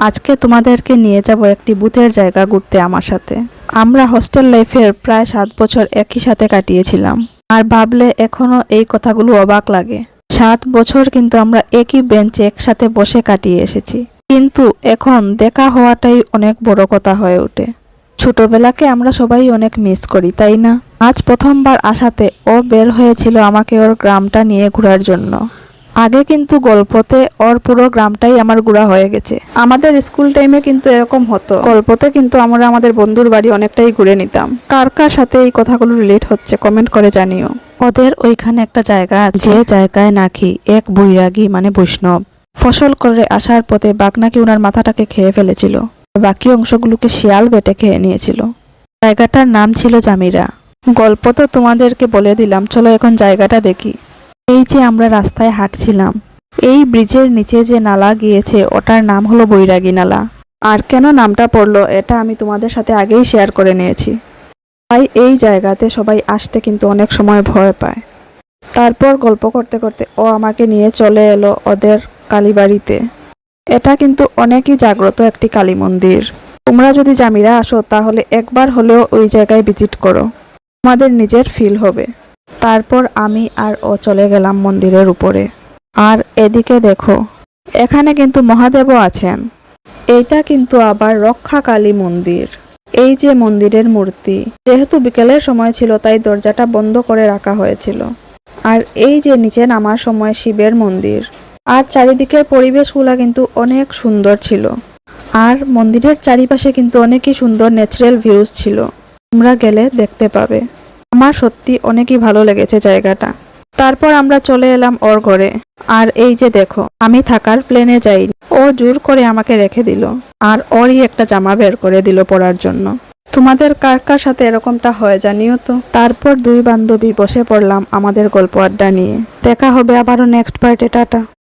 আজকে তোমাদেরকে নিয়ে যাব একটি ভূতের জায়গা ঘুরতে আমার সাথে। আমরা হোস্টেল লাইফের প্রায় 7 বছর একই সাথে কাটিয়েছিলাম। আর ভাবলে এখনো এই কথাগুলো অবাক লাগে। 7 বছর কিন্তু আমরা একই বেঞ্চে একসাথে বসে কাটিয়ে এসেছি, কিন্তু এখন দেখা হওয়াটাই অনেক বড় কথা হয়ে ওঠে। ছোটবেলাকে আমরা সবাই অনেক মিস করি, তাই না? আজ প্রথমবার আসাতে ও বের হয়েছিল আমাকে ওর গ্রামটা নিয়ে ঘোরার জন্য। আগে কিন্তু গল্পতে ওর পুরো গ্রামটাই আমার ঘোরা হয়ে গেছে। আমাদের স্কুল টাইমে কিন্তু এরকম হতো, গল্পতে কিন্তু আমরা আমাদের বন্ধুর বাড়ি অনেকটাই ঘুরে নিতাম। কার কার সাথে এই কথাগুলো রিলেট হচ্ছে কমেন্ট করে জানিও। ওদের ওইখানে একটা জায়গা আছে, যে জায়গায় নাকি এক বৈরাগী মানে বৈষ্ণব ফসল করে আসার পথে বাঘ নাকি ওনার মাথাটাকে খেয়ে ফেলেছিল, বাকি অংশগুলোকে শিয়াল বেটে খেয়ে নিয়েছিল। জায়গাটার নাম ছিল জামিরা। গল্প তো তোমাদেরকে বলে দিলাম, চলো এখন জায়গাটা দেখি। এই যে আমরা রাস্তায় হাঁটছিলাম, এই ব্রিজের নিচে যে নালা গিয়েছে ওটার নাম হলো বৈরাগী নালা। আর কেন নামটা পড়লো এটা আমি তোমাদের সাথে আগেই শেয়ার করে নিয়েছি। তাই এই জায়গাতে সবাই আসতে কিন্তু অনেক সময় ভয় পায়। তারপর গল্প করতে করতে ও আমাকে নিয়ে চলে এলো ওদের কালীবাড়িতে। এটা কিন্তু অনেকই জাগ্রত একটি কালী মন্দির। তোমরা যদি জামিরা আসো তাহলে একবার হলেও ওই জায়গায় ভিজিট করো, তোমাদের নিজের ফিল হবে। তারপর আমি আর ও চলে গেলাম মন্দিরের উপরে। আর এদিকে দেখো, এখানে কিন্তু মহাদেবও আছেন। এইটা কিন্তু আবার রক্ষা কালী মন্দির। এই যে মন্দিরের মূর্তি, যেহেতু বিকেলের সময় ছিল তাই দরজাটা বন্ধ করে রাখা হয়েছিল। আর এই যে নিচে নামার সময় শিবের মন্দির। আর চারিদিকের পরিবেশগুলা কিন্তু অনেক সুন্দর ছিল। আর মন্দিরের চারিপাশে কিন্তু অনেকই সুন্দর ন্যাচারাল ভিউজ ছিল, তোমরা গেলে দেখতে পাবে। আমার সত্যি অনেকই ভালো লেগেছে জায়গাটা। তারপর আমরা চলে এলাম ওর ঘরে। আর এই যে দেখো, আমি থাকার প্লেনে যাইনি, ও জোর করে আমাকে রেখে দিল। আর ওরই একটা জামা বের করে দিল পরার জন্য। তোমাদের কার কার সাথে এরকমটা হয় জানিও তো। তারপর দুই বান্ধবী বসে পড়লাম আমাদের গল্প আড্ডা নিয়ে। দেখা হবে আবারও নেক্সট পার্টে। টাটা।